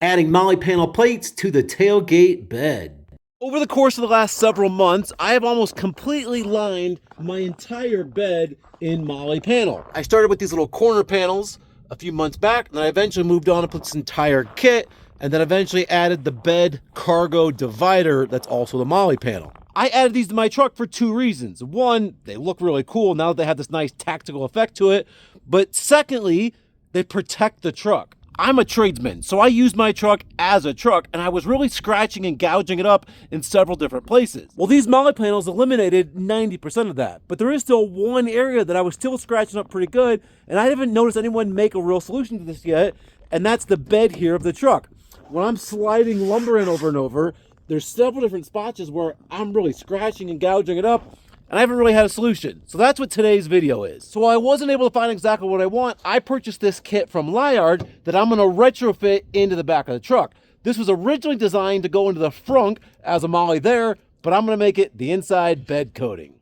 Adding Molle Panell plates to the tailgate bed. Over the course of the last several months, I have almost completely lined my entire bed in Molle Panell. I started with these little corner panels a few months back, and then I eventually moved on to put this entire kit, and then eventually added the bed cargo divider that's also the Molle Panell. I added these to my truck for two reasons. One, they look really cool now that they have this nice tactical effect to it, but secondly, they protect the truck. I'm a tradesman, so I use my truck as a truck, and I was really scratching and gouging it up in several different places. Well, these Molle Panels eliminated 90% of that, but there is still one area that I was still scratching up pretty good, and I haven't noticed anyone make a real solution to this yet, and that's the bed here of the truck. When I'm sliding lumber in over and over, there's several different spots where I'm really scratching and gouging it up, and I haven't really had a solution. So that's what today's video is. So I wasn't able to find exactly what I want. I purchased this kit from Tylard that I'm gonna retrofit into the back of the truck. This was originally designed to go into the frunk as a Molle there, but I'm gonna make it the inside bed coating.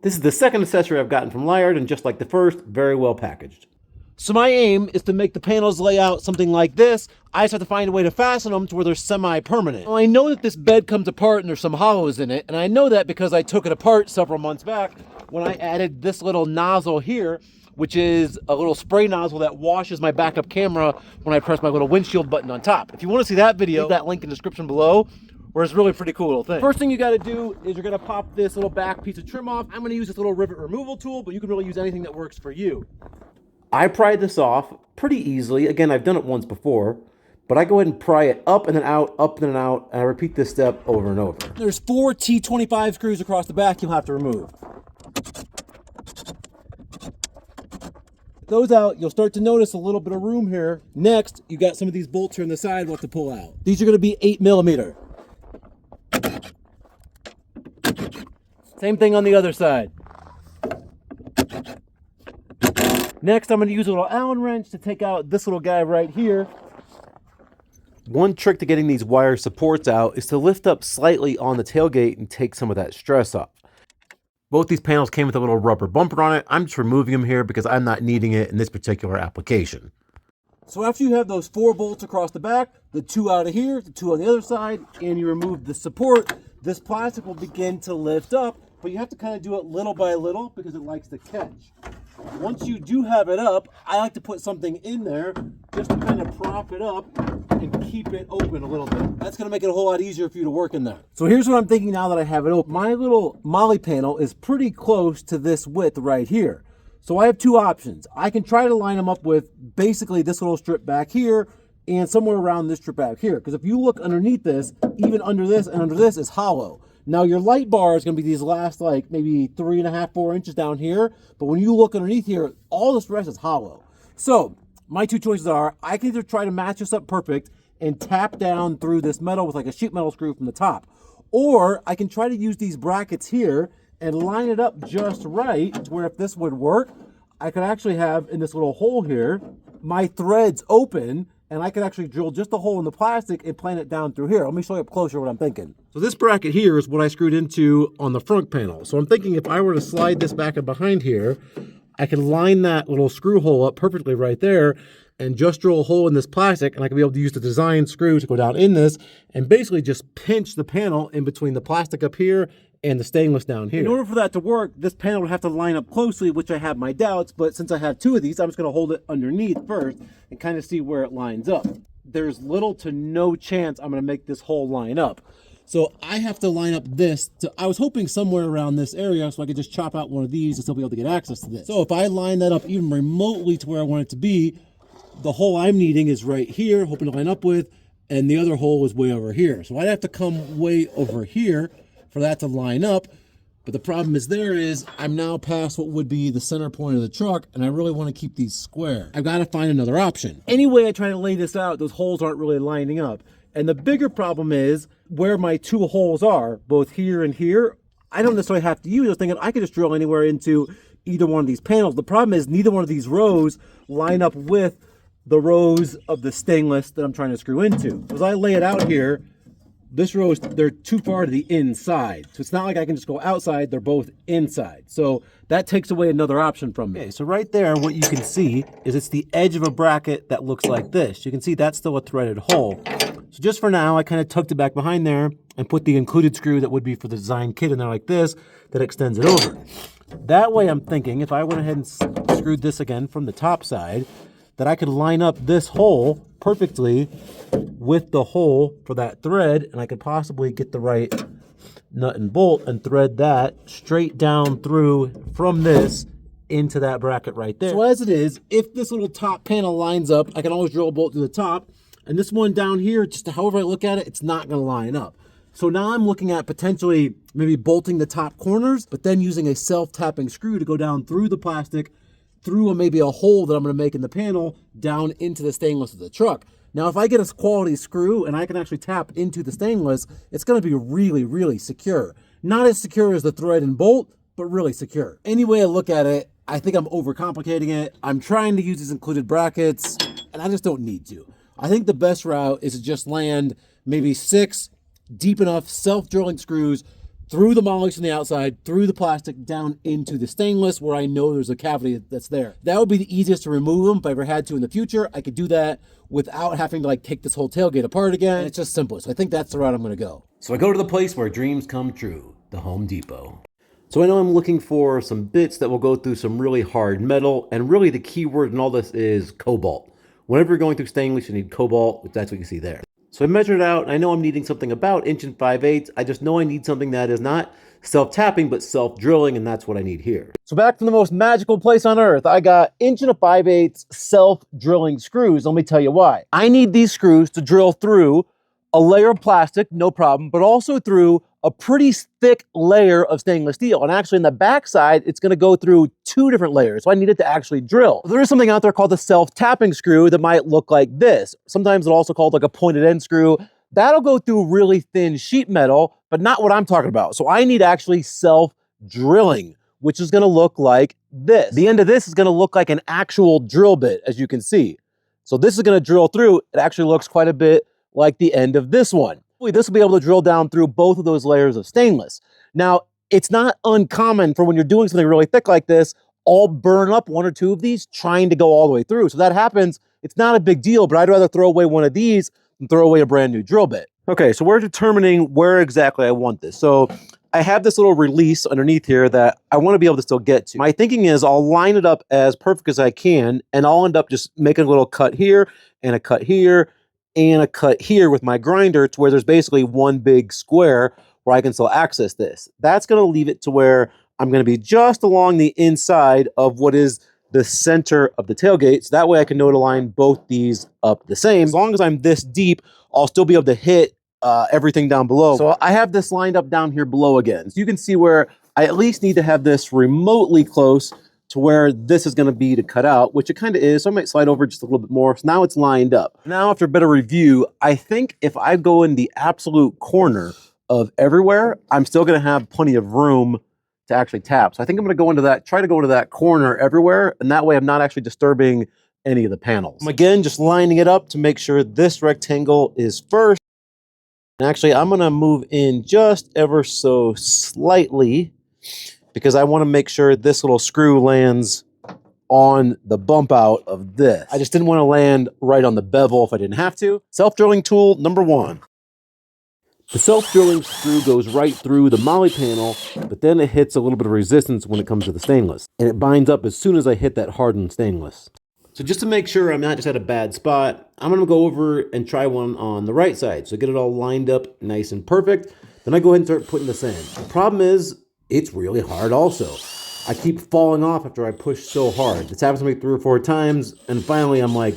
This is the second accessory I've gotten from Tylard, and just like the first, very well packaged. So my aim is to make the panels lay out something like this. I just have to find a way to fasten them to where they're semi-permanent. Well, I know that this bed comes apart and there's some hollows in it, and I know that because I took it apart several months back when I added this little nozzle here, which is a little spray nozzle that washes my backup camera when I press my little windshield button on top. If you want to see that video, that link in the description below, where it's really a pretty cool little thing. First thing you gotta do is you're gonna pop this little back piece of trim off. I'm gonna use this little rivet removal tool, but you can really use anything that works for you. I pried this off pretty easily. Again, I've done it once before, but I go ahead and pry it up and then out, up and then out, and I repeat this step over and over. There's 4 T25 screws across the back you'll have to remove. Those out, you'll start to notice a little bit of room here. Next, you got some of these bolts here on the side we'll have to pull out. These are gonna be 8mm. Same thing on the other side. Next, I'm going to use a little Allen wrench to take out this little guy right here. One trick to getting these wire supports out is to lift up slightly on the tailgate and take some of that stress off. Both these panels came with a little rubber bumper on it. I'm just removing them here because I'm not needing it in this particular application. So after you have those 4 bolts across the back, the 2 out of here, the 2 on the other side, and you remove the support, this plastic will begin to lift up, but you have to kind of do it little by little because it likes to catch. Once you do have it up, I like to put something in there just to kind of prop it up and keep it open a little bit. That's going to make it a whole lot easier for you to work in there. So here's what I'm thinking now that I have it open. My little Molle panel is pretty close to this width right here. So I have 2 options. I can try to line them up with basically this little strip back here and somewhere around this strip back here. Because if you look underneath this, even under this and under this is hollow. Now your light bar is going to be these last like maybe 3.5, 4 inches down here. But when you look underneath here, all this rest is hollow. So my 2 choices are, I can either try to match this up perfect and tap down through this metal with like a sheet metal screw from the top. Or I can try to use these brackets here and line it up just right to where if this would work, I could actually have in this little hole here, my threads open, and I could actually drill just a hole in the plastic and plant it down through here. Let me show you up closer what I'm thinking. So this bracket here is what I screwed into on the front panel. So I'm thinking if I were to slide this back and behind here, I could line that little screw hole up perfectly right there and just drill a hole in this plastic, and I could be able to use the design screw to go down in this and basically just pinch the panel in between the plastic up here and the stainless down here. In order for that to work, this panel would have to line up closely, which I have my doubts, but since I have 2 of these, I'm just gonna hold it underneath first and kind of see where it lines up. There's little to no chance I'm gonna make this hole line up. So I have to line up this I was hoping somewhere around this area so I could just chop out one of these and still be able to get access to this. So if I line that up even remotely to where I want it to be, the hole I'm needing is right here, hoping to line up with, and the other hole is way over here. So I'd have to come way over here for that to line up. But the problem is I'm now past what would be the center point of the truck, and I really want to keep these square. I've got to find another option. Any way I try to lay this out, those holes aren't really lining up. And the bigger problem is where my 2 holes are, both here and here, I don't necessarily have to use. I was thinking I could just drill anywhere into either one of these panels. The problem is neither one of these rows line up with the rows of the stainless that I'm trying to screw into. As I lay it out here, this row, they're too far to the inside. So it's not like I can just go outside, they're both inside. So that takes away another option from me. Okay, so right there, what you can see is it's the edge of a bracket that looks like this. You can see that's still a threaded hole. So just for now, I kind of tucked it back behind there and put the included screw that would be for the design kit in there like this, that extends it over. That way I'm thinking, if I went ahead and screwed this again from the top side, that I could line up this hole perfectly with the hole for that thread, and I could possibly get the right nut and bolt and thread that straight down through from this into that bracket right there. So as it is, if this little top panel lines up, I can always drill a bolt through the top, and this one down here, just however I look at it, it's not gonna line up. So now I'm looking at potentially maybe bolting the top corners, but then using a self-tapping screw to go down through the plastic, through maybe a hole that I'm gonna make in the panel, down into the stainless of the truck. Now, if I get a quality screw and I can actually tap into the stainless, it's gonna be really, really secure. Not as secure as the thread and bolt, but really secure. Any way I look at it, I think I'm overcomplicating it. I'm trying to use these included brackets, and I just don't need to. I think the best route is to just land maybe 6 deep enough self-drilling screws through the mollies from the outside, through the plastic, down into the stainless where I know there's a cavity that's there. That would be the easiest to remove them if I ever had to in the future. I could do that without having to like take this whole tailgate apart again. It's just simple. So I think that's the route I'm gonna go. So I go to the place where dreams come true, the Home Depot. So I know I'm looking for some bits that will go through some really hard metal, and really the key word in all this is cobalt. Whenever you're going through stainless, you need cobalt, which that's what you see there. So I measured it out, and I know I'm needing something about 1 5/8. I just know I need something that is not self-tapping, but self-drilling, and that's what I need here. So back from the most magical place on earth, I got 1 5/8 self-drilling screws. Let me tell you why. I need these screws to drill through a layer of plastic, no problem, but also through a pretty thick layer of stainless steel. And actually in the backside, it's gonna go through 2 different layers. So I need it to actually drill. There is something out there called the self-tapping screw that might look like this. Sometimes it's also called like a pointed end screw. That'll go through really thin sheet metal, but not what I'm talking about. So I need actually self-drilling, which is gonna look like this. The end of this is gonna look like an actual drill bit, as you can see. So this is gonna drill through. It actually looks quite a bit like the end of this one. This will be able to drill down through both of those layers of stainless. Now, it's not uncommon for when you're doing something really thick like this, I'll burn up 1 or 2 of these trying to go all the way through. So that happens, it's not a big deal, but I'd rather throw away one of these than throw away a brand new drill bit. Okay, so we're determining where exactly I want this. So I have this little release underneath here that I want to be able to still get to. My thinking is I'll line it up as perfect as I can, and I'll end up just making a little cut here and a cut here and a cut here with my grinder to where there's basically one big square where I can still access this. That's going to leave it to where I'm going to be just along the inside of what is the center of the tailgate. So that way I can know to line both these up the same. As long as I'm this deep, I'll still be able to hit everything down below. So I have this lined up down here below again. So you can see where I at least need to have this remotely close to where this is going to be to cut out, which it kind of is. So I might slide over just a little bit more. So now it's lined up. Now, after a bit of review, I think if I go in the absolute corner of everywhere, I'm still going to have plenty of room to actually tap. So I think I'm going to go into that, try to go into that corner everywhere. And that way I'm not actually disturbing any of the panels. Again, just lining it up to make sure this rectangle is first. And actually, I'm going to move in just ever so slightly, because I want to make sure this little screw lands on the bump out of this. I just didn't want to land right on the bevel if I didn't have to. Self-drilling tool number 1. The self-drilling screw goes right through the Molle panel, but then it hits a little bit of resistance when it comes to the stainless. And it binds up as soon as I hit that hardened stainless. So just to make sure I'm not just at a bad spot, I'm going to go over and try one on the right side. So get it all lined up nice and perfect. Then I go ahead and start putting this in. The problem is, it's really hard also. I keep falling off after I push so hard. This happens to me 3 or 4 times, and finally I'm like,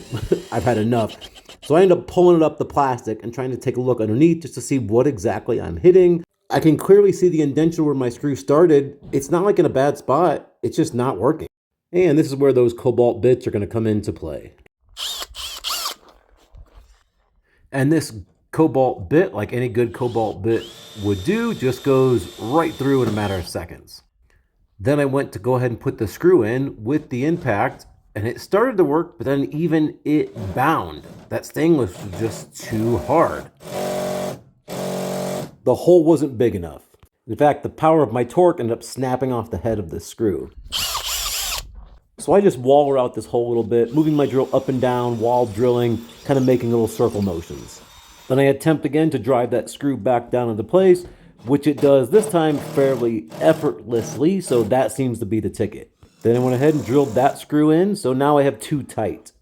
I've had enough. So I end up pulling it up the plastic and trying to take a look underneath just to see what exactly I'm hitting. I can clearly see the indentation where my screw started. It's not like in a bad spot, it's just not working. And this is where those cobalt bits are going to come into play. And this cobalt bit, like any good cobalt bit would do, just goes right through in a matter of seconds. Then I went to go ahead and put the screw in with the impact, and it started to work, but then even it bound. That stainless was just too hard. the hole wasn't big enough. In fact, the power of my torque ended up snapping off the head of the screw. So I just waller out this hole a little bit, moving my drill up and down while drilling, kind of making little circle motions. Then I attempt again to drive that screw back down into place, which it does this time fairly effortlessly, so that seems to be the ticket. Then I went ahead and drilled that screw in, so now I have two tight.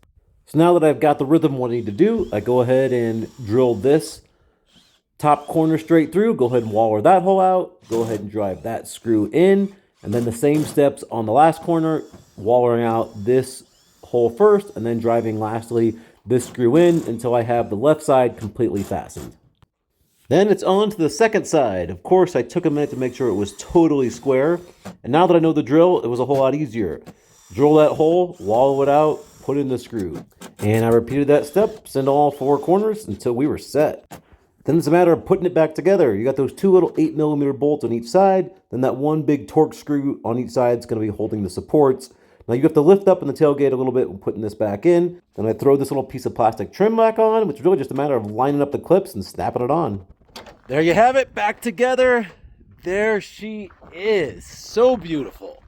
So now that I've got the rhythm what I need to do, I go ahead and drill this top corner straight through, go ahead and waller that hole out, go ahead and drive that screw in, and then the same steps on the last corner, wallering out this hole first, and then driving lastly this screw in until I have the left side completely fastened. Then it's on to the second side. Of course, I took a minute to make sure it was totally square, and now that I know the drill, it was a whole lot easier. Drill that hole, wallow it out, put in the screw. And I repeated that step, send all four corners until we were set. Then it's a matter of putting it back together. You got those two little 8mm bolts on each side, then that one big torque screw on each side is going to be holding the supports. Now you have to lift up in the tailgate a little bit when putting this back in. Then I throw this little piece of plastic trim back on, which is really just a matter of lining up the clips and snapping it on. There you have it, back together. There she is, so beautiful.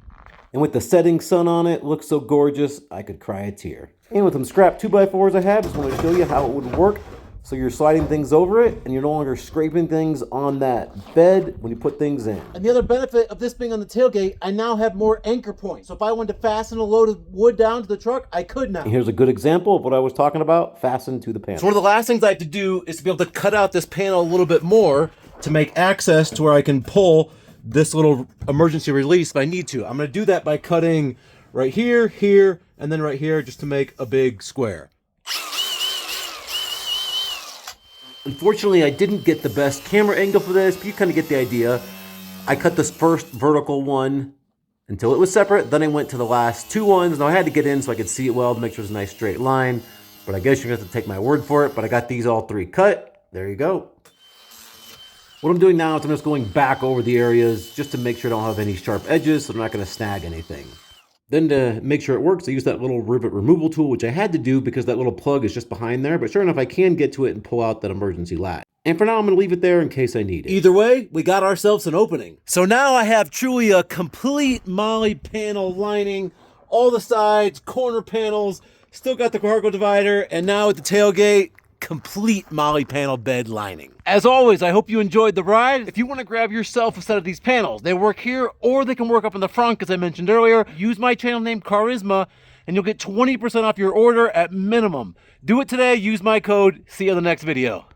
And with the setting sun on it, looks so gorgeous, I could cry a tear. And with some scrap 2x4s I have, just want to show you how it would work. So you're sliding things over it, and you're no longer scraping things on that bed when you put things in. And the other benefit of this being on the tailgate, I now have more anchor points. So if I wanted to fasten a load of wood down to the truck, I could now. And here's a good example of what I was talking about, fasten to the panel. So one of the last things I have to do is to be able to cut out this panel a little bit more to make access to where I can pull this little emergency release if I need to. I'm gonna do that by cutting right here, here, and then right here just to make a big square. Unfortunately, I didn't get the best camera angle for this, but you kind of get the idea. I cut this first vertical one until it was separate, then I went to the last two ones. Now I had to get in so I could see it well to make sure it's a nice straight line, but I guess you're gonna have to take my word for it, but I got these all three cut. There you go. What I'm doing now is I'm just going back over the areas just to make sure I don't have any sharp edges so I'm not gonna snag anything. Then to make sure it works, I use that little rivet removal tool, which I had to do because that little plug is just behind there. But sure enough, I can get to it and pull out that emergency latch. And for now, I'm going to leave it there in case I need it. Either way, we got ourselves an opening. So now I have truly a complete Molle panel lining, all the sides, corner panels, still got the cargo divider, and now at the tailgate, complete Molle panel bed lining. As always, I hope you enjoyed the ride. If you want to grab yourself a set of these panels, they work here or they can work up in the front, as I mentioned earlier. Use my channel name CARisma and you'll get 20% off your order at minimum. Do it today, use my code. See you in the next video.